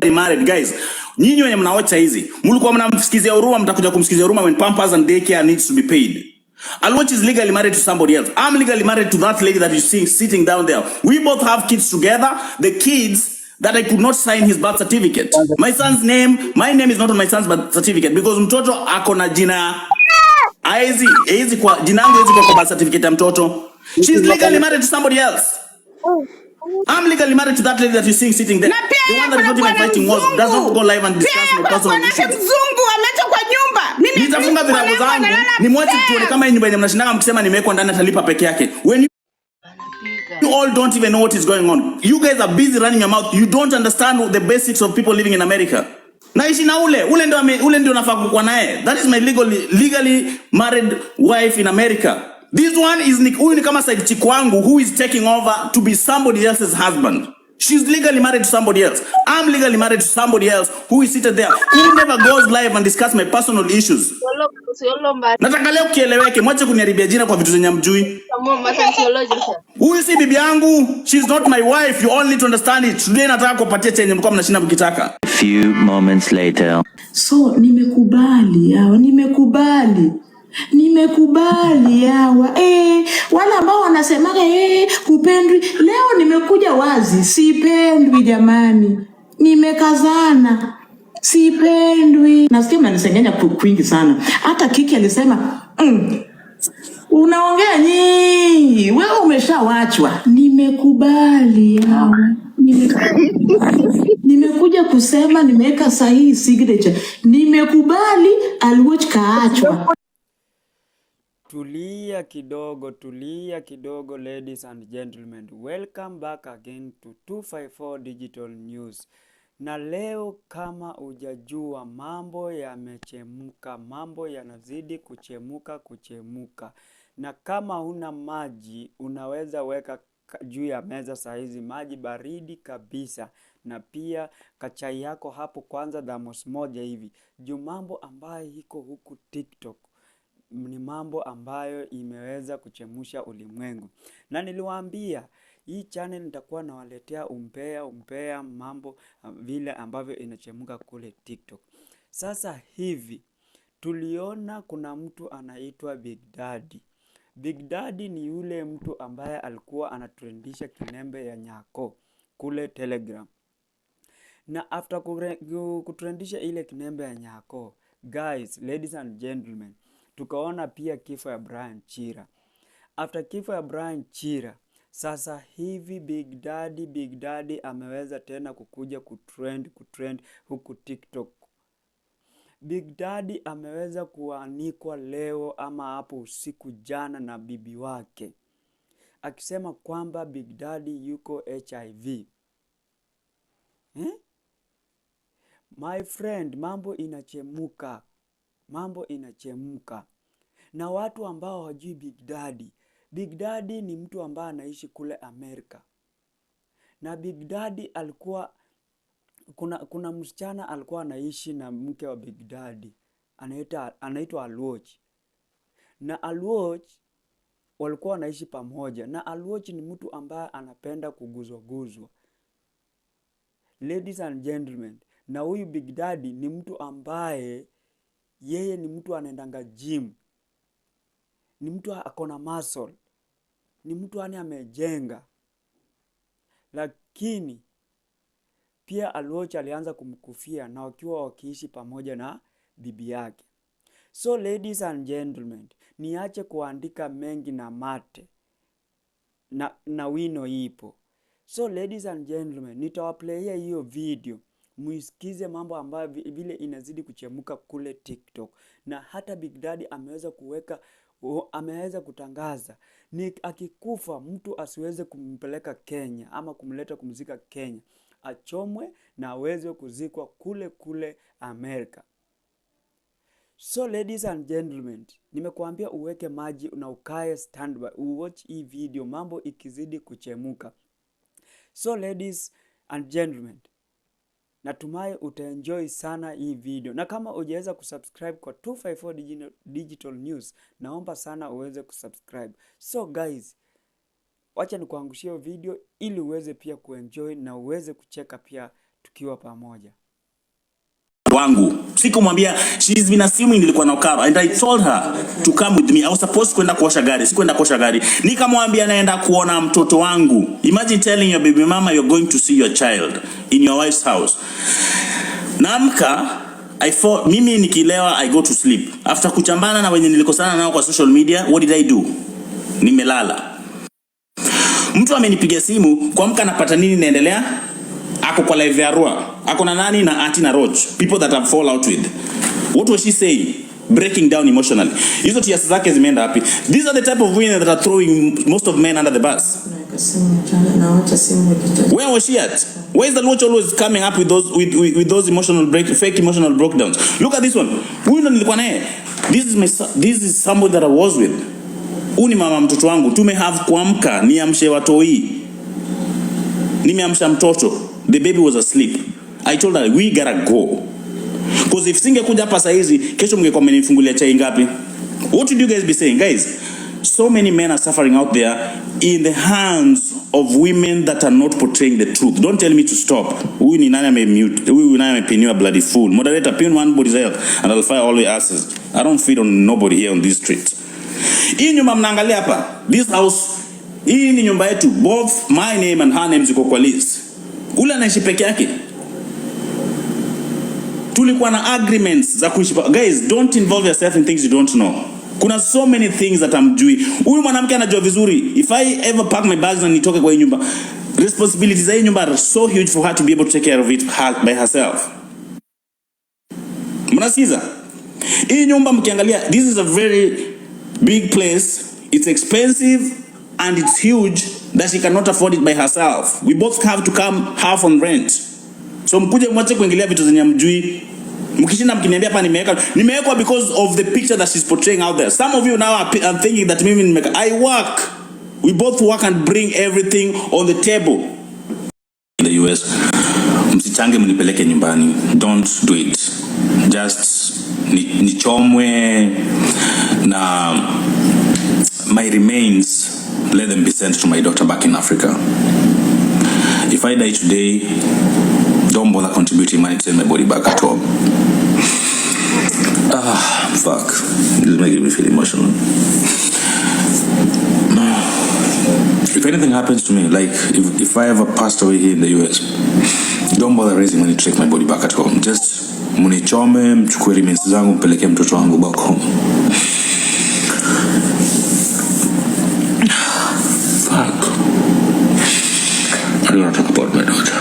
married guys. Nyinyi wenye mnaocha hizi, mlikuwa mnamsikizia huruma, mtakuja kumsikizia huruma when pampers and daycare needs to be paid. Alwatch is legally married to somebody else. I'm legally married to that lady that you see sitting down there. We both have kids together. The kids that I could not sign his birth certificate. My son's name, my name is not on my son's birth certificate because mtoto akona jina aizi kwa jina yangu hizi kwa birth certificate ya mtoto. She's legally married to somebody else. I'm legally married to that lady that you see sitting there. The one that is not even fighting wars does not go live and discuss my personal issues. Mzungu ameacha kwa nyumba. Mimi nitafunga virago zangu. Ni mwache tuone kama nyumba yenye mnashindanga mkisema nimewekwa ndani atalipa peke yake. When you all don't even know what is going on. You guys are busy running your mouth. You don't understand the basics of people living in America. Naishi na ule ndio nafaa kuwa naye. That is my legally married wife in America. This one is huyu ni kama side chick wangu who is taking over to be somebody else's husband. She's legally married to somebody else. I'm legally married to somebody else who is seated there, who never goes live and discuss my personal issues. Nataka leo kieleweke, mwache kuniharibia jina kwa vitu zenye mjui. Huyu si bibi yangu. She's not my wife. You all need to understand it. Today nataka kupatia chenye mlikuwa mnashinda mkitaka. A few moments later. So nimekubali hawa. Wale ambao wanasemaga hupendwi, leo nimekuja wazi, sipendwi jamani. Nimekazana. Sipendwi. Nasikia mnanisengenya kwingi sana. Hata Kiki alisema, unaongea nyingi. Wewe umeshawachwa. Nimekubali hawa. Nimekuja kusema, nimeweka sahihi signature. Nimekubali Alwatch kaachwa. Tulia kidogo ladies and gentlemen. Welcome back again to 254 Digital News. Na leo kama hujajua mambo yamechemuka, mambo yanazidi kuchemuka. Na kama huna maji unaweza weka juu ya meza saizi maji baridi kabisa. Na pia kachai yako hapo kwanza thermos moja hivi. Juu mambo ambayo iko huku TikTok ni mambo ambayo imeweza kuchemusha ulimwengu. Na niliwaambia hii channel nitakuwa nawaletea umpea mambo vile ambavyo inachemuka kule TikTok. Sasa hivi tuliona kuna mtu anaitwa Big Daddy. Big Daddy ni yule mtu ambaye alikuwa anatrendisha kinembe ya Nyako kule Telegram. Na after kutrendisha ile kinembe ya Nyako, guys, ladies and gentlemen, tukaona pia kifo ya Brian Chira. After kifo ya Brian Chira, sasa hivi Big Daddy ameweza tena kukuja kutrend huku TikTok. Big Daddy ameweza kuanikwa leo ama hapo usiku jana na bibi wake, akisema kwamba Big Daddy yuko HIV. My friend, mambo inachemuka. Na watu ambao hawajui Big Daddy ni mtu ambaye anaishi kule Amerika. Na Big Daddy alikuwa kuna msichana alikuwa anaishi na mke wa Big Daddy. Anaitwa Alwatch. Na Alwatch walikuwa wanaishi pamoja. Na Alwatch ni mtu ambaye anapenda kuguzwa. Ladies and gentlemen, na huyu Big Daddy ni mtu ambaye yeye ni mtu anaendanga gym. Ni mtu akona muscle. Ni mtu amejenga. Lakini pia Alwatch alianza kumkufia na wakiishi pamoja na bibi yake. So ladies and gentlemen, niache kuandika mengi na mate. Na wino ipo. So ladies and gentlemen, nitawaplayia hiyo video. Muisikize mambo ambayo vile inazidi kuchemuka kule TikTok. Na hata Big Daddy ameweza kutangaza ni akikufa mtu asiweze kumpeleka Kenya ama kumleta kumzika Kenya. Achomwe na aweze kuzikwa kule Amerika. So ladies and gentlemen, nimekuambia uweke maji na ukae standby, uwatch hii video mambo ikizidi kuchemuka. So ladies and gentlemen, natumai utaenjoy sana hii video. Na kama hujaweza kusubscribe kwa 254 Digital News, naomba sana uweze kusubscribe. So guys, wacha nikuangushie video ili uweze pia kuenjoy na uweze kucheka pia tukiwa pamoja. Wangu sikumwambia, she's been assuming nilikuwa na ukara, and I told her to come with me. I was supposed kwenda kuosha gari, sikwenda kuosha gari. Nikamwambia naenda kuona mtoto wangu. Imagine telling your baby mama you're going to see your child in your wife's house. Naamka, mimi nikilewa I go to sleep. After kuchambana na wenye nilikosana nao kwa social media, what did I do? Nimelala. Mtu amenipigia simu, kuamka napata nini naendelea? Ako kwa live ya Arua. Ako na nani na Auntie na Roach. People that I've fall out with. What was she saying? Breaking down emotionally. Hizo tiasi zake zimeenda wapi? These are the type of women that are throwing most of men under the bus. Where was she at? Where is the Roach always coming up with those those fake emotional breakdowns? Look at this one. Huyu nilikuwa naye. This is somebody that I was with. Uni mama mtoto wangu. Tumehave kuamka niamshe watoi. Nimeamsha mtoto. The baby was asleep. I told her we gotta go. Because if singekuja hapa saa hizi, kesho mngekuwa mmenifungulia chai ngapi? What would you guys be saying? Guys, so many men are suffering out there in the hands of women that are not portraying the truth. Don't tell me to stop. Huyu ni nani amemute? Huyu ni nani amepiniwa bloody fool? Moderator, pin one body's health and I'll fire all your asses. I don't feed on nobody here on this street. Hii nyumba mnaangalia hapa. This house, hii ni nyumba yetu. Both my name and her name ziko kwa list. Ule anaishi peke yake. Tulikuwa na agreements za kuishi. Guys, don't involve yourself in things you don't know. Kuna so many things that amjui. Huyu mwanamke anajua vizuri. If I ever pack my bags na nitoke kwa hii nyumba, responsibilities za hii nyumba are so huge for her to be able to take care of it by herself. Mnasikiza? Hii nyumba mkiangalia, this is a very big place. It's expensive and it's huge that she cannot afford it by herself. We both have to come half on rent. So mkuje mwache kuingilia vitu zenye mjui. Mkishinda mkiniambia hapa nimewekwa because of the picture that she's portraying out there. Some of you now are thinking that mimi nimeweka. I work. We both work and bring everything on the table. In the US, msichange mnipeleke nyumbani. Don't do it. Just nichomwe na my remains, let them be sent to my daughter back in Africa. If I die today, don't bother contributing money to send my body back at home. Fuck. This is making me feel emotional. If anything happens to me, like if I ever passed away here in the US, don't bother raising money to take my body back at home. Just munichome, mchukue remains zangu, mpeleke mtoto wangu back home. Fuck. I don't want to talk about my daughter.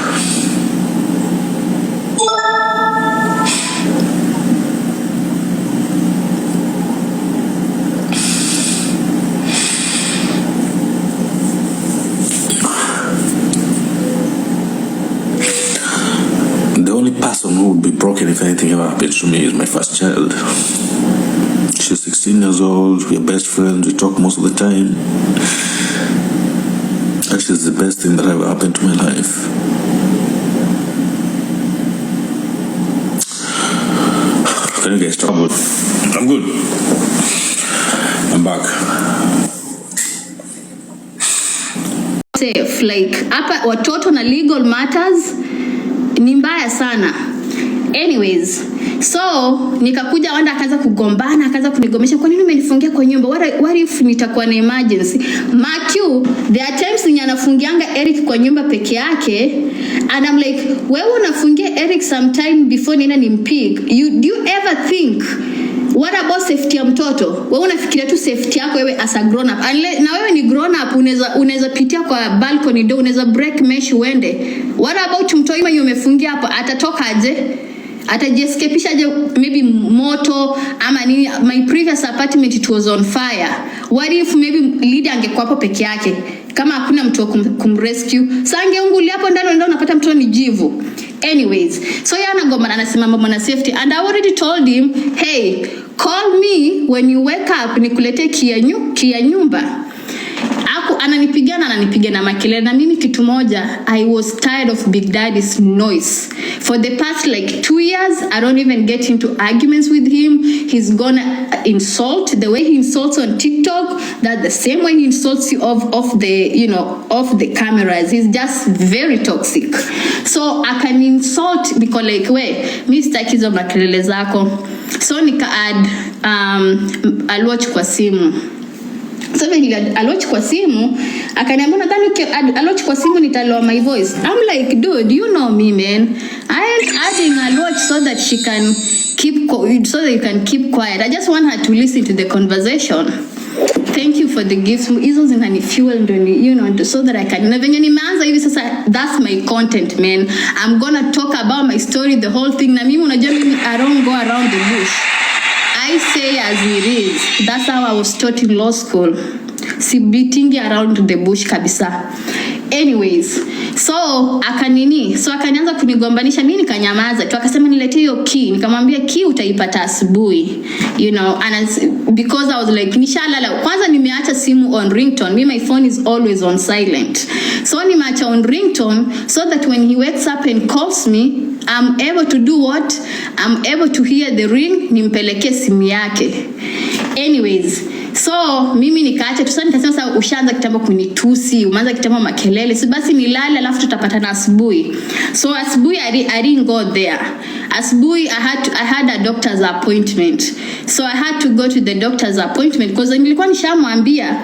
The only person who would be broken if anything ever happens to me is my first child. She's 16 years old, we are best friends, we talk most of the time. Actually, it's the best thing that ever happened to my life. Can you guys talk about? I'm good. I'm back. Safe, like hapa watoto na legal matters ni mbaya sana. Anyways, so nikakuja wanda akaanza kugombana, akaanza kunigomesha, kwa nini umenifungia kwa nyumba? What if nitakuwa na emergency? Mark you, there are times when anafungianga Eric kwa nyumba peke yake and I'm like, wewe unafungia Eric sometime before nina nimpig. Do you ever think what about safety ya mtoto? Wewe unafikiria tu safety yako wewe as a grown up. Na wewe ni grown up, unaweza pitia kwa balcony door, unaweza break mesh uende. What about mtoto yule umefungia hapo, atatoka aje? Atajescapisha aje, maybe moto ama nini? My previous apartment it was on fire. What if maybe leader angekuwa hapo peke yake? Kama hakuna mtu kumrescue, sasa angeungulia hapo ndani ndio unapata mtoto ni jivu. Anyways, so yana ngoma anasema mambo na safety and I already told him, hey, call me when you wake up nikulete kia nyumba. ananipigana makelele, na mimi kitu moja, I was tired of Big Daddy's noise. For the past like 2 years, I don't even get into arguments with him. He's gonna insult the way he insults on TikTok, that the same way he insults you off the cameras. He's just very toxic. So I can insult because like mi sitaki hizo makelele zako. So nika add alwatch kwa simu. So when you alwatch kwa simu, akaniambia nadhani alwatch kwa simu nitaloa my voice. I'm like, dude, you know me, man. I ain't adding alwatch so that she can so that you can keep quiet. I just want her to listen to the conversation. Thank you for the gifts. Hizo zinani fuel ndo so that I can. Na venye nimeanza hivi sasa, that's my content, man. I'm gonna talk about my story, the whole thing. Na mimi unajua mimi I don't go around the bush. I say as it is. That's how I was taught in law school. Si beating around the bush kabisa. Anyways, so akanianza kunigombanisha, mimi nikanyamaza tu. Akasema niletee hiyo key. Nikamwambia key utaipata asubuhi. And because I was like nishalala. Kwanza nimeacha simu on ringtone. My phone is always on silent. So nimeacha on ringtone so that when he wakes up and calls me, I'm able to do what? I'm able to hear the ring, nimpelekee simu yake. Anyways, so mimi nikaacha tu. Sasa nikasema sasa ushaanza kitambo kunitusi, umeanza kitambo makelele. So basi nilale alafu tutapatana asubuhi. So asubuhi I didn't go there. Asubuhi I had a doctor's appointment. So I had to go to the doctor's appointment because nilikuwa nishamwambia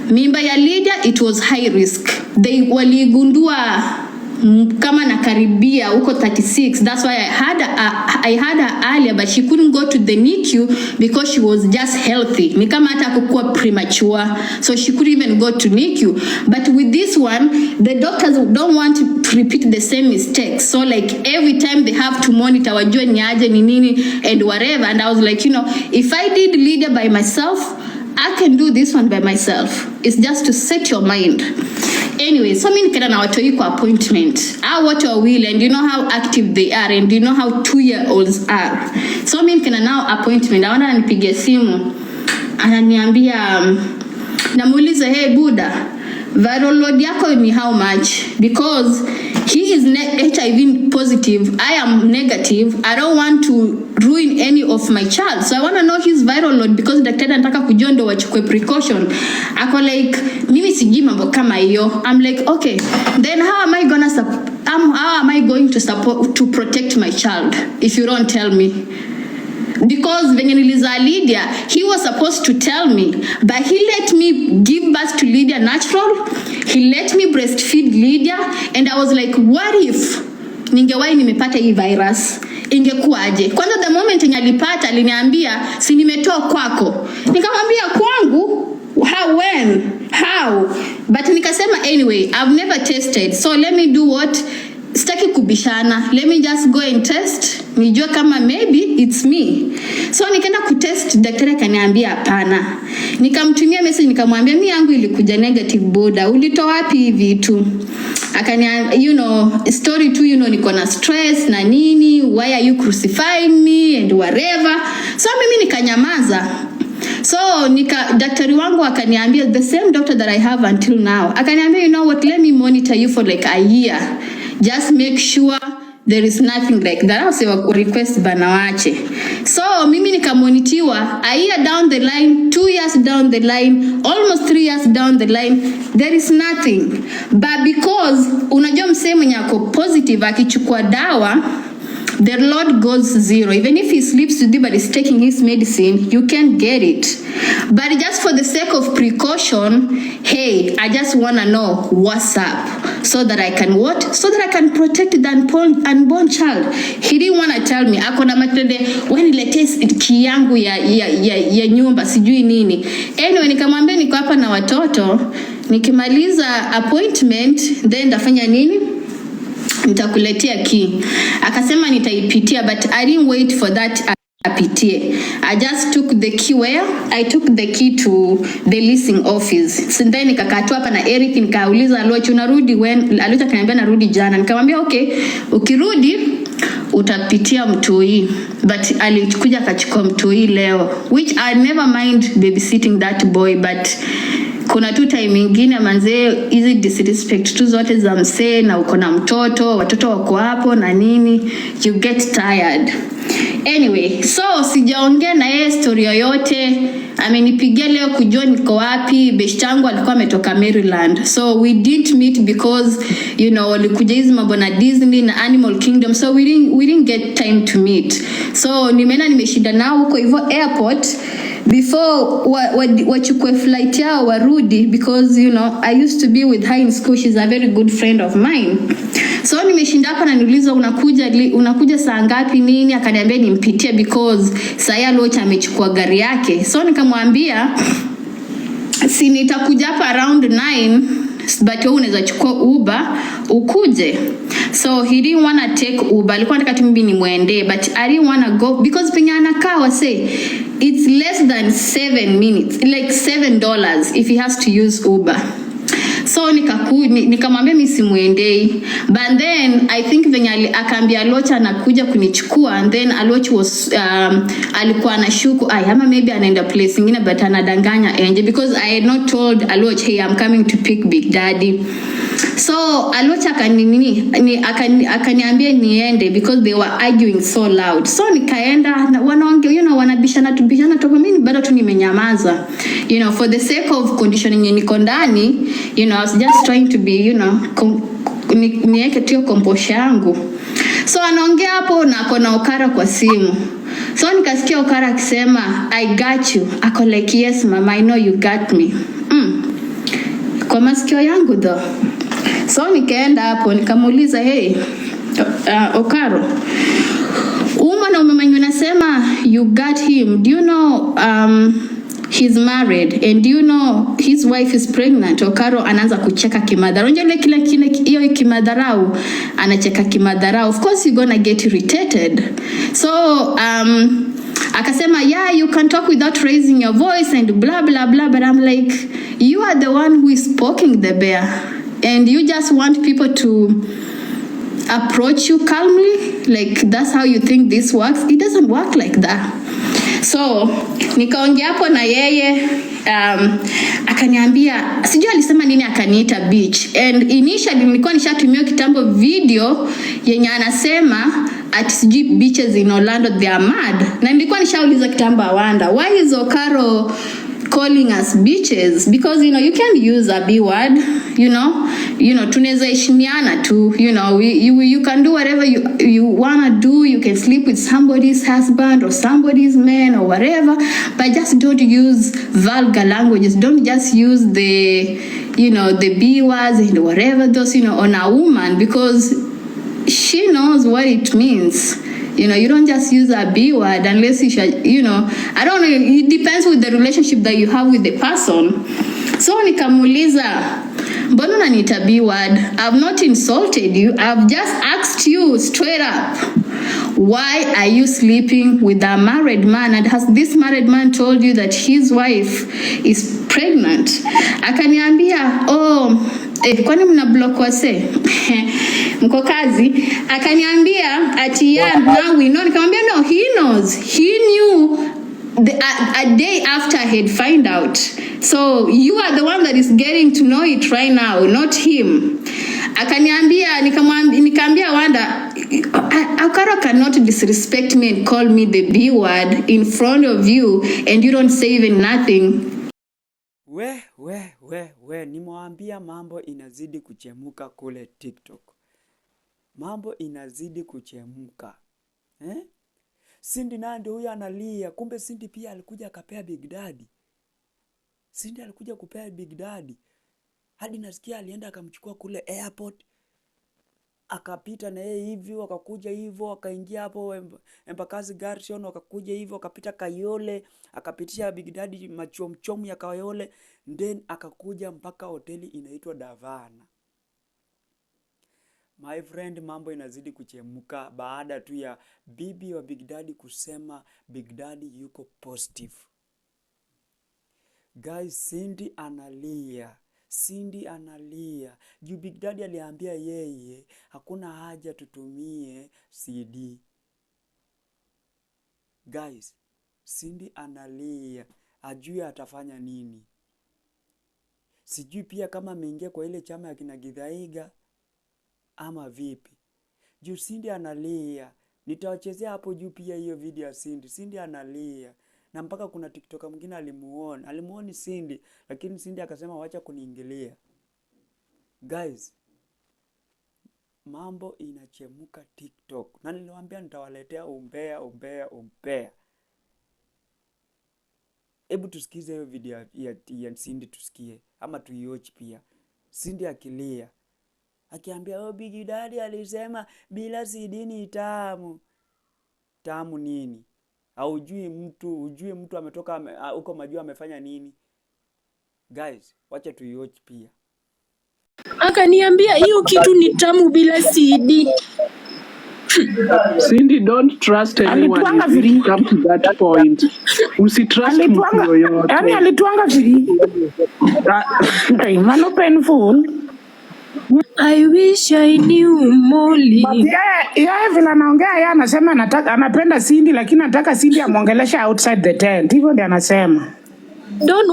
mimba ya Lydia it was high risk. They waligundua kama nakaribia huko 36. That's why I had her earlier, but she couldn't go to the NICU because she was just healthy. Ni kama hata kukua premature, so she couldn't even go to NICU. But with this one, the doctors don't want to repeat the same mistakes. So like every time they have to monitor wajue ni aje ni nini and whatever. And I was like, if I did Lydia by myself, I can do this one by myself. It's just to set your mind. Anyway, so mimi nikaenda na watoi kwa appointment. Hao watu wawili, and you know how active they are, and you know how 2-year-olds are. So mimi nikaenda nao appointment. Anaona ananipigia simu. Ananiambia, namuuliza, hey Buddha, viral load yako ni how much? Because he is HIV positive, I am negative. I don't want to ruin any of my child, so I want to know his viral load because daktari anataka kujua ndo wachukue precaution. Ako like, mimi sijui mambo kama hiyo. I'm like, okay, then how am I going to protect my child if you don't tell me? Because venye nilizaa Lydia, he was supposed to tell me, but he let me give birth to Lydia natural. He let me breastfeed Lydia, and I was like, what if ningewahi nimepata hii virus? Ingekuaje? Kwanza the moment alipata aliniambia si nimetoa kwako. Nikamwambia kwangu? How? But nikasema anyway, I've never tested, so let me do what? Sitaki kubishana. Let me just go and test. Nijue kama maybe it's me. So nikaenda kutest, daktari akaniambia hapana. Nikamtumia message nikamwambia mimi yangu ilikuja negative Buddha. Ulitoa wapi hivi vitu? Akaniambia, story tu, niko na stress na nini, why are you crucifying me and whatever. So mimi nikanyamaza. So daktari wangu akaniambia, the same doctor that I have until now. Akaniambia, you know what, let me monitor you for like a year. Just make sure there is nothing like that. I'll say request banawache. So mimi nikamonitiwa a year down the line, 2 years down the line, almost 3 years down the line, there is nothing. But because unajua msee mwenye ako positive akichukua dawa, the load goes zero. Even if he sleeps with you but is taking his medicine, you can't get it. But just for the sake of precaution, hey, I just want to know what's up so that I can what? So that I can protect the unborn child. He didn't want to tell me. Akona matende, when niletee key yangu ya nyumba, sijui nini. Anyway, nikamwambia niko hapa na watoto, nikimaliza appointment, then ndafanya nini? Nitakuletea key. Akasema nitaipitia, but I didn't wait for that apitie. I just took the key where? I took the key to the leasing office. So then nikakatwa hapa na Eric, nikauliza Alochi unarudi when? Alochi akaniambia narudi jana. Nikamwambia okay, ukirudi utapitia Mtoi. But alikuja akachukua Mtoi leo, which I never mind babysitting that boy, but kuna tu time ingine manzee hizi disrespect tu zote za msee na uko na mtoto, watoto wako hapo na nini, you get tired. Anyway, so sijaongea na yeye story yoyote. Amenipigia leo kujua niko wapi. Best yangu alikuwa ametoka Maryland. So we didn't meet because walikuja hizi mambo na Disney na Animal Kingdom. So we didn't get time to meet. So nimeshinda nao huko hivyo airport before wachukue flight yao warudi, because I used to be with her in school. She's a very good friend of mine. So nimeshinda hapa na niuliza unakuja saa ngapi nini, akaniambia nimpitie because saya locha amechukua gari yake. So nikamwambia si nitakuja hapa around 9, but wewe unaweza chukua Uber ukuje. So he didn't want to take Uber. Alikuwa anataka tu mimi nimwende, but I didn't want to go because penye anakaa wase it's less than 7 minutes, like $7 if he has to use Uber. So nikamwambia mimi simuendei, but then I think venye akaambia Alocha anakuja kunichukua, and then Alocha was alikuwa anashuku ama maybe anaenda place nyingine, but anadanganya enje because I had not told Alocha, hey, I'm coming to pick Big Daddy. So Alocha akaniambia niende because they were arguing so loud. So nikaenda na wanaongea wanabishana topo, mimi bado tu nimenyamaza for the sake of conditioning yenye niko ndani. I was just trying to be niweke tu composure yangu. So anaongea hapo na akona Okara kwa simu. So nikasikia Okara akisema I got you. Ako like yes mama, I know you got me. Kwa masikio yangu though. So nikaenda hapo nikamuuliza hey Okaro, na umemanywa nasema you got him, do you know he's married and do you know his wife is pregnant? Okaro anaanza kucheka kimadharau. Unajua kile hiyo kimadharau, anacheka kimadharau. Of course you're gonna get irritated. So akasema yeah, you can talk without raising your voice and blah blah blah, but I'm like, you are the one who is poking the bear and you just want people to approach you calmly, like that's how you think this works. It doesn't work like that. So nikaongea hapo na yeye akaniambia sijui alisema nini, akaniita bitch, and initially nilikuwa nishatumia kitambo video yenye anasema ati sijui bitches in Orlando they are mad, na nilikuwa nishauliza kitambo wonder why is Okaro calling us bitches, because you can't use a B word, tunaweza heshimiana tu, you can do whatever you want to do. You can sleep with somebody's husband or somebody's man or whatever, but just don't use vulgar languages. Don't just use the the B words and whatever those on a woman, because she knows what it means. You don't just use a B word unless you should, I don't know, it depends with the relationship that you have with the person. So nikamuuliza, mbona unaniita B word? I've not insulted you. I've just asked you straight up, why are you sleeping with a married man, and has this married man told you that his wife is pregnant? Akaniambia kwani mna block wase mko kazi? Akaniambia ati now we know. Nikamwambia no, he knows. He knew a day after he'd find out. So you are the one that is getting to know it right now, not him. Akaniambia, nikaambia Wanda, Okaro cannot disrespect me and call me the B word in front of you and you don't say even nothing. Nimwambia mambo inazidi kuchemuka kule TikTok. Mambo inazidi kuchemuka. Cindy Nandi huyu analia, kumbe Cindy pia alikuja akapea Big Daddy. Cindy alikuja kupea Big Daddy. Hadi nasikia alienda akamchukua kule airport. Akapita na yeye hivi, wakakuja hivyo, wakaingia hapo Embakasi Garrison, wakakuja hivyo, akapita Kayole, akapitisha Big Daddy machomchomu ya Kayole, then akakuja mpaka hoteli inaitwa Davana. My friend, mambo inazidi kuchemuka baada tu ya bibi wa Big Daddy kusema Big Daddy yuko positive. Guys, Cindy analia. Juu Big Daddy aliambia yeye hakuna haja tutumie CD. Guys, Cindy analia. Ajui atafanya nini. Sijui pia kama ameingia kwa ile chama ya kina Githaiga ama vipi. Juu Cindy analia. Nitawachezea hapo juu pia hiyo video ya Cindy. Cindy analia. Na mpaka kuna TikToker mwingine alimuoni Cindy, lakini Cindy akasema wacha kuniingilia. Guys, mambo inachemuka TikTok. Na niliwaambia nitawaletea umbea. Hebu tusikize hiyo video ya Cindy tusikie, ama tuiwatch pia. Cindy akilia, akiambia Big Daddy alisema bila CD ni tamu. Tamu nini? Ujui mtu ametoka huko majua amefanya nini? Guys, wacha tuiwatch pia. Akaniambia hiyo kitu ni tamu bila CD. Cindy, don't trust anyone if you come to that point. Usitrust mtu yoyote. Yaani alituanga vili. Mano painful. I wish I knew Molly. Yeye vile anaongea yeye anasema anapenda Cindy lakini anataka Cindy amuongelesha outside the tent. Hivyo ndiye anasema.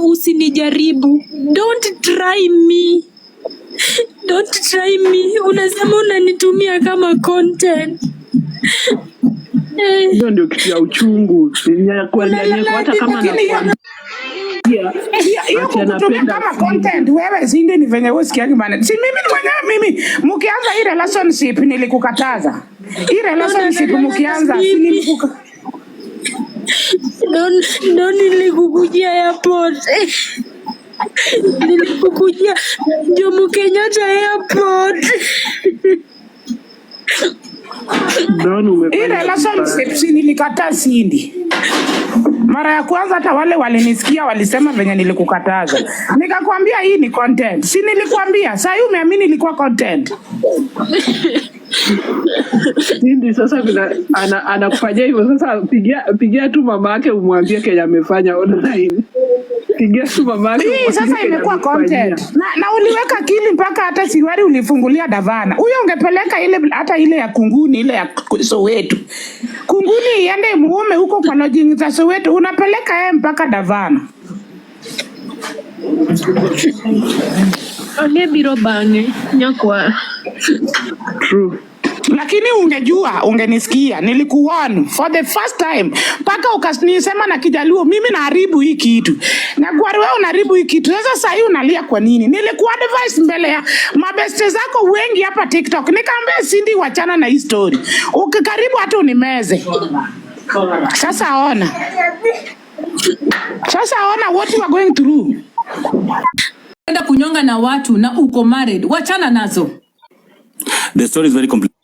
Usinijaribu. Don't try me. Don't try me. Unasema unanitumia kama content. Hiyo ndio kitu ya uchungu. Hata kama anakuambia hiyo kutumia kama content wewe Cindy ni venye wewe sikiagi bana. Si mimi mkianza hii relationship nilikukataza. Hii relationship mkianza nilikukataza. Nilikukujia airport. Nilikukujia Jomo Kenyatta airport. Hii relationship nilikataa Cindy. Mara ya kwanza hata wale walinisikia walisema venye nilikukataza. Nikakwambia hii ni content. Si nilikwambia, sasa umeamini ilikuwa content. Cindy sasa bila anakufanyia hivyo sasa pigia tu mama yake umwambie Kenya amefanya online. Pigia tu mama yake. Hii sasa imekuwa content. Na uliweka kili mpaka hata siwari ulifungulia Davana. Huyo ungepeleka ile hata ile ya Kunguni ile ya Soweto. Kunguni iende muome huko kwa lodging za Soweto unapeleka yeye mpaka Davana. Biro bane nyakwa. True. Lakini ungenisikia nilikuwarn for the first time paka ukanisema na Kijaluo mimi naharibu hii kitu. Na kwa wewe unaharibu hii kitu. Sasa hivi unalia kwa nini? Nilikuwa advice mbele ya mabeste zako wengi hapa TikTok. Nikamwambia Cindy wachana na hii story. Ukikaribu hata unimeze. Sasa ona what you are going through. Enda kunyonga na watu na uko married. Wachana nazo. The story is very complicated.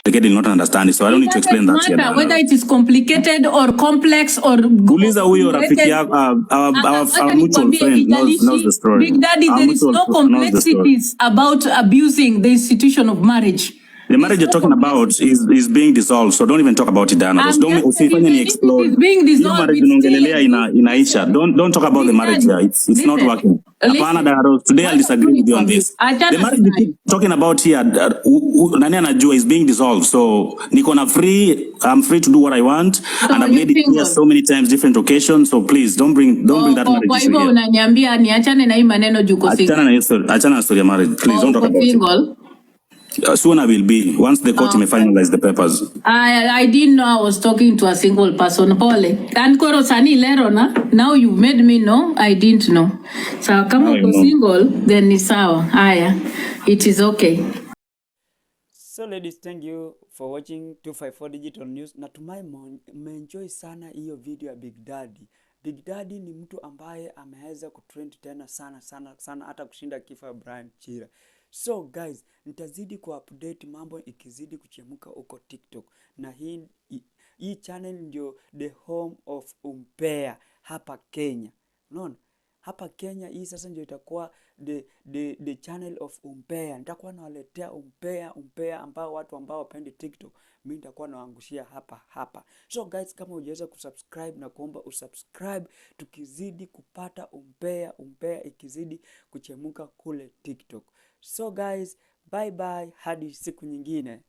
Not understand it, so I don't need to explain that here. Whether it is complicated or complex or Uliza huyo rafiki yako, our mutual friend knows the story. Big Daddy, there is no complexities about abusing the institution of marriage. The marriage you're talking about is being dissolved, so don't even talk about it, Diana. Usifanye ni explode. Marriage unaongelelea inaisha. Don't talk about the marriage here. It's not working. Hapana, Diana. Today I'll disagree with you on this. The marriage you keep talking about here, nani anajua, is being dissolved. So I'm free to do what I want, and I've made it clear so many times, different occasions. So please don't bring that marriage Kwa issue hivyo here. unaniambia niachane na hii maneno juko single. Achana na story ya marriage. Please don't talk about it. Soon I will be, once the court may finalize the papers. I didn't know I was talking to a single person. Pole. Tankoro sani lero na. Now you made me know. I didn't know. So kama uko single, then ni sawa. Haya. It is okay. So ladies, thank you for watching 254 Digital News. Natumai mmeenjoy sana hiyo video ya Big Daddy. Big Daddy ni mtu ambaye ameweza kutrend tena sana hata kushinda Kifaa Brian Chira. So guys, nitazidi ku-update mambo ikizidi kuchemuka huko TikTok. Na hii channel ndio the home of umbea hapa Kenya. Unaona? Hapa Kenya hii sasa ndio itakuwa the channel of umbea. Nitakuwa nawaletea umbea ambao watu ambao wapendi TikTok, mimi nitakuwa nawaangushia hapa. So guys, kama hujaweza kusubscribe na kuomba usubscribe, tukizidi kupata umbea ikizidi kuchemuka kule TikTok. So guys, bye bye hadi siku nyingine.